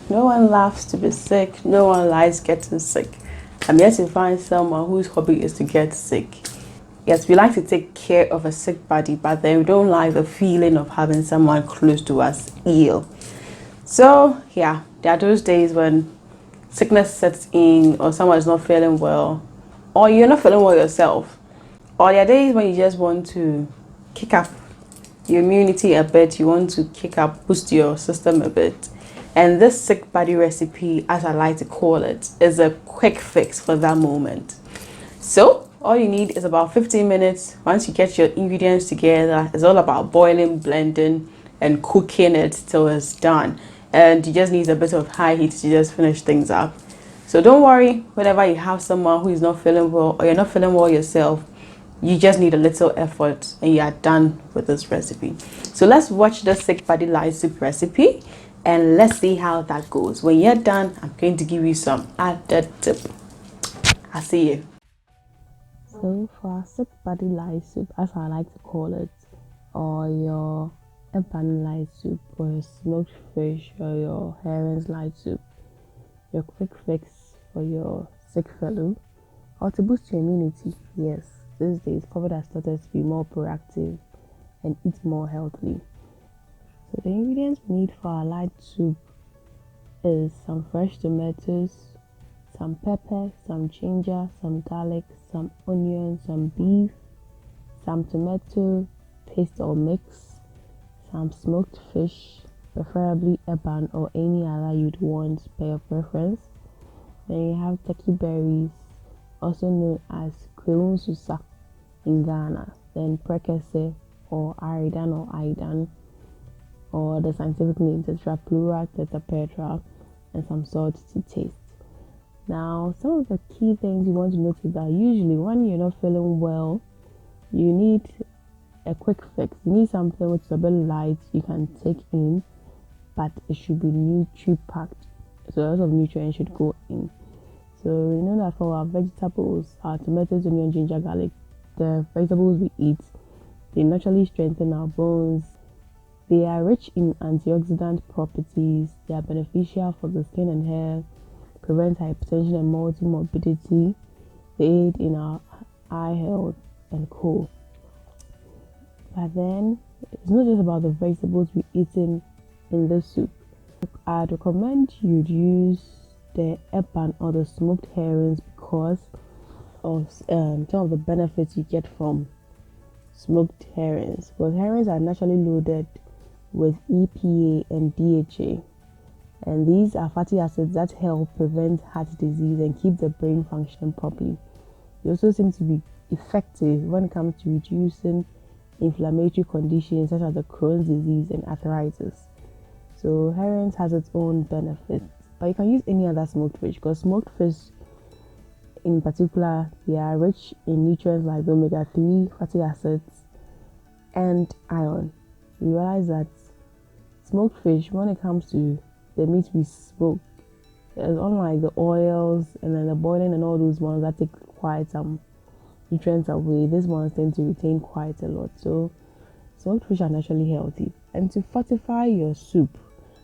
No one loves to be sick. No one likes getting sick. I'm yet to find someone whose hobby is to get sick. Yes, we like to take care of a sick body, but then we don't like the feeling of having someone close to us ill. So, yeah, there are those days when sickness sets in, or someone is not feeling well, or you're not feeling well yourself. Or there are days when you just want to kick up your immunity a bit, you want to kick up, boost your system a bit. And this sick body recipe, as I like to call it, is a quick fix for that moment. So all you need is about 15 minutes. Once you get your ingredients together, it's all about boiling, blending, and cooking it till it's done. And you just need a bit of high heat to just finish things up. So don't worry, whenever you have someone who is not feeling well or you're not feeling well yourself, you just need a little effort and you are done with this recipe. So let's watch the sick body light soup recipe and let's see how that goes. When you're done, I'm going to give you some added tip. I'll see you. So for our sick body light soup, as I like to call it, or your Aidan light soup, or your smoked fish, or your herrings light soup, your quick fix for your sick fellow, or to boost your immunity. Yes, these days COVID has started to be more proactive and eat more healthily. So the ingredients we need for our light soup is some fresh tomatoes, some pepper, some ginger, some garlic, some onion, some beef, some tomato paste or mix, some smoked fish, preferably Aidan or any other you'd want per your preference. Then you have turkey berries, also known as kwewu nsusa in Ghana, then Prekese or Aridan or Aidan, or the scientific name Tetrapleura, tetraptera, and some salt to taste. Now, some of the key things you want to note is that usually when you're not feeling well, you need a quick fix. You need something which is a bit light you can take in, but it should be nutri-packed. So a lot of nutrients should go in. So we know that for our vegetables, our tomatoes, onion, ginger, garlic, the vegetables we eat, they naturally strengthen our bones. They are rich in antioxidant properties. They are beneficial for the skin and hair, prevent hypertension and multi-morbidity. They aid in our eye health and co. But then it's not just about the vegetables we eating in the soup. I'd recommend you'd use the Aidan or the smoked herrings because of some of the benefits you get from smoked herrings. Because herrings are naturally loaded with EPA and DHA, and these are fatty acids that help prevent heart disease and keep the brain functioning properly. They also seem to be effective when it comes to reducing inflammatory conditions such as the Crohn's disease and arthritis. So herrings has its own benefits, but you can use any other smoked fish because smoked fish in particular, they are rich in nutrients like the omega-3 fatty acids and iron. You realize that smoked fish, when it comes to the meat we smoke, is unlike the oils and then the boiling and all those ones that take quite some nutrients away, these ones tend to retain quite a lot. So smoked fish are naturally healthy. And to fortify your soup,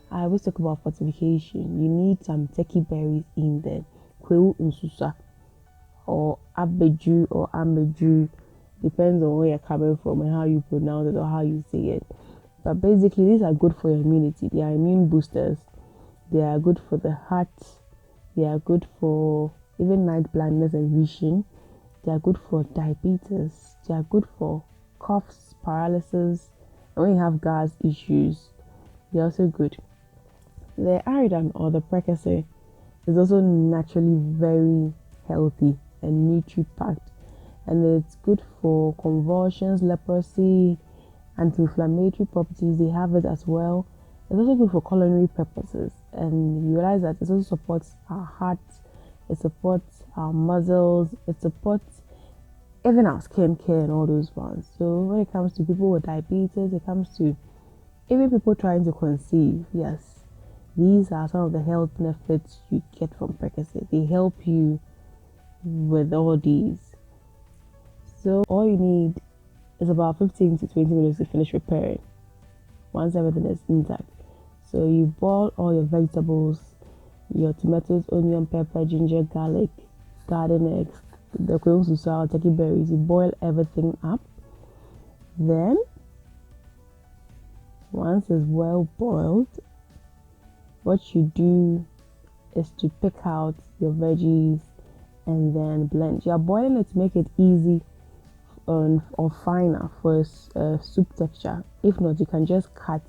I always talk about fortification. You need some turkey berries in there, kwewu nsusa or abeju or ameju, depends on where you're coming from and how you pronounce it or how you say it. But basically, these are good for your immunity. They are immune boosters. They are good for the heart. They are good for even night blindness and vision. They are good for diabetes. They are good for coughs, paralysis, and when you have gas issues, they're also good. The Aridan or the Prekese is also naturally very healthy and nutri-packed, and it's good for convulsions, leprosy, anti-inflammatory properties. They have it as well. It's also good for culinary purposes, and you realize that it also supports our heart, it supports our muscles, it supports even our skin care and all those ones. So when it comes to people with diabetes, it comes to even people trying to conceive, yes, these are some of the health benefits you get from Prekese. They help you with all these. So all you need is about 15 to 20 minutes to finish preparing once everything is intact. So you boil all your vegetables your tomatoes, onion, pepper, ginger, garlic, garden eggs, the kwewu, nsusa, turkey berries. You boil everything up. Then once it's well boiled, what you do is to pick out your veggies and then blend. You are boiling it to make it easy or finer for soup texture. If not, you can just cut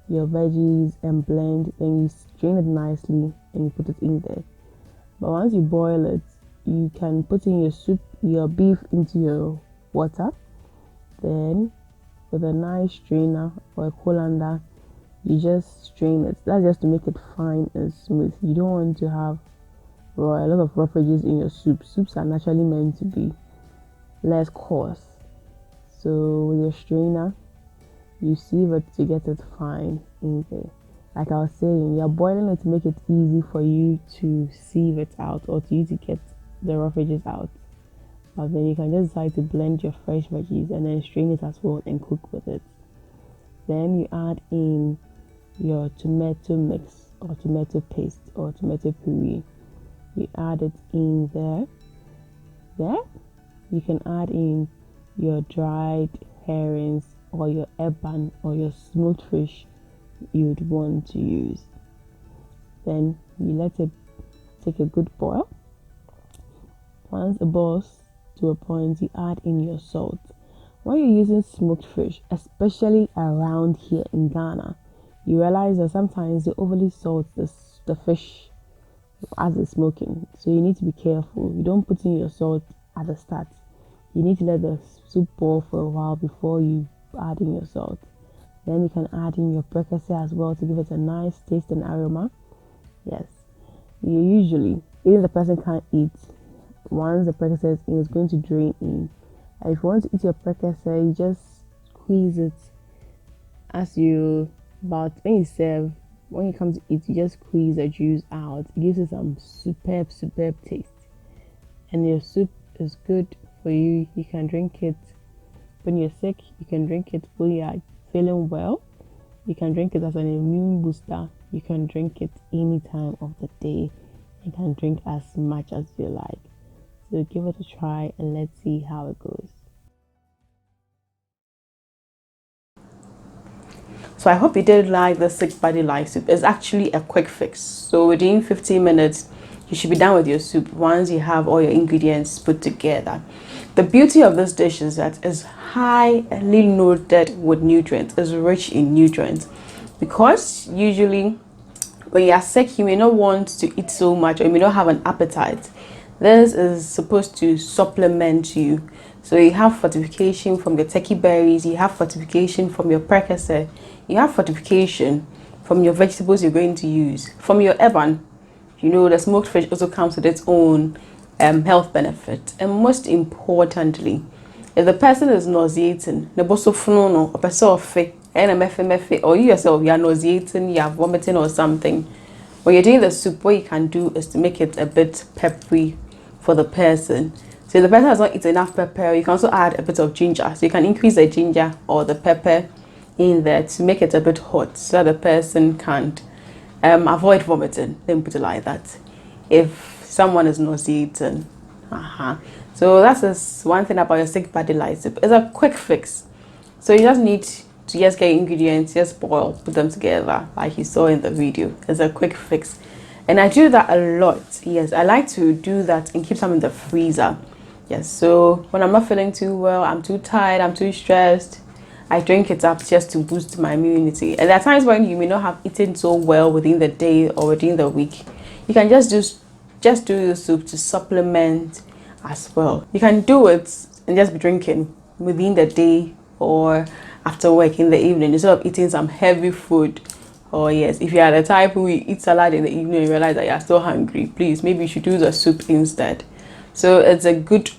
your veggies and blend, then you strain it nicely and you put it in there. But once you boil it, you can put in your soup, your beef into your water. Then with a nice strainer or a colander, you just strain it. That's just to make it fine and smooth. You don't want to have a lot of roughages in your soup. Soups are naturally meant to be less coarse. So with your strainer, you sieve it to get it fine in there. Like I was saying, you're boiling it to make it easy for you to sieve it out or to you to get the roughages out. But then you can just decide to blend your fresh veggies and then strain it as well and cook with it. Then you add in your tomato mix or tomato paste or tomato puree. You add it in there. Then you can add in your dried herrings or your Aidan or your smoked fish you'd want to use. Then you let it take a good boil. Once it boils to a point, you add in your salt. When you're using smoked fish, especially around here in Ghana, you realize that sometimes they overly salt the fish as it's smoking. So you need to be careful. You don't put in your salt at the start. You need to let the soup boil for a while before you add in your salt. Then you can add in your prekese as well to give it a nice taste and aroma. Yes, you usually, even the person can't eat, once the prekese is in, it's going to drain in. And if you want to eat your prekese, you just squeeze it as you, about when you serve, when you come to eat, you just squeeze the juice out. It gives it some superb taste. And your soup is good for you. You can drink it when you're sick. You can drink it when you are feeling well. You can drink it as an immune booster. You can drink it any time of the day. You can drink as much as you like. So give it a try and let's see how it goes. So I hope you did like the Sick Buddy Light soup. It's actually a quick fix. So within 15 minutes, you should be done with your soup once you have all your ingredients put together. The beauty of this dish is that it's highly loaded with nutrients. It's rich in nutrients. Because usually when you are sick, you may not want to eat so much or you may not have an appetite. This is supposed to supplement you. So you have fortification from your turkey berries, you have fortification from your prekese, you have fortification from your vegetables you're going to use. From your Aidan, you know, the smoked fish also comes with its own health benefit. And most importantly, if the person is nauseating, or you yourself, you are nauseating, you are vomiting or something, when you're doing the soup, what you can do is to make it a bit peppery for the person. So if the person has not eaten enough pepper, you can also add a bit of ginger. So you can increase the ginger or the pepper in there to make it a bit hot so that the person can't avoid vomiting. Let me put it like that. If someone is nauseating. So that's just one thing about your Sick Buddy Light soup. It's a quick fix. So you just need to just get ingredients, just boil, put them together like you saw in the video. It's a quick fix. And I do that a lot. Yes, I like to do that and keep some in the freezer. Yes, so when I'm not feeling too well, I'm too tired, I'm too stressed, I drink it up just to boost my immunity. And there are times when you may not have eaten so well within the day or within the week. You can just do the soup to supplement as well. You can do it and just be drinking within the day or after work in the evening instead of eating some heavy food. Or yes, if you are the type who eat salad in the evening and realize that you are still hungry, please, maybe you should do the soup instead. So it's a good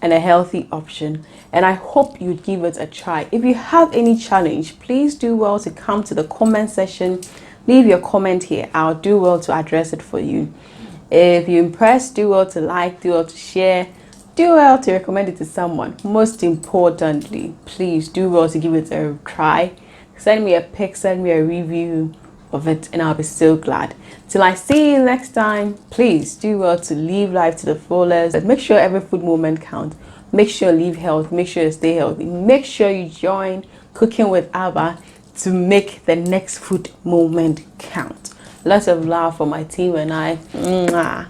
and a healthy option, and I hope you give it a try. If you have any challenge, please do well to come to the comment section, leave your comment here. I'll do well to address it for you. If you're impressed, do well to like, do well to share, do well to recommend it to someone. Most importantly, please do well to give it a try. Send me a pic, send me a review, of it, and I'll be so glad. Till I see you next time, please do well to live life to the fullest. Make sure every food moment counts. Make sure you live health. Make sure you stay healthy. Make sure you join Cooking with Abba to make the next food moment count. Lots of love for my team and I. Mwah.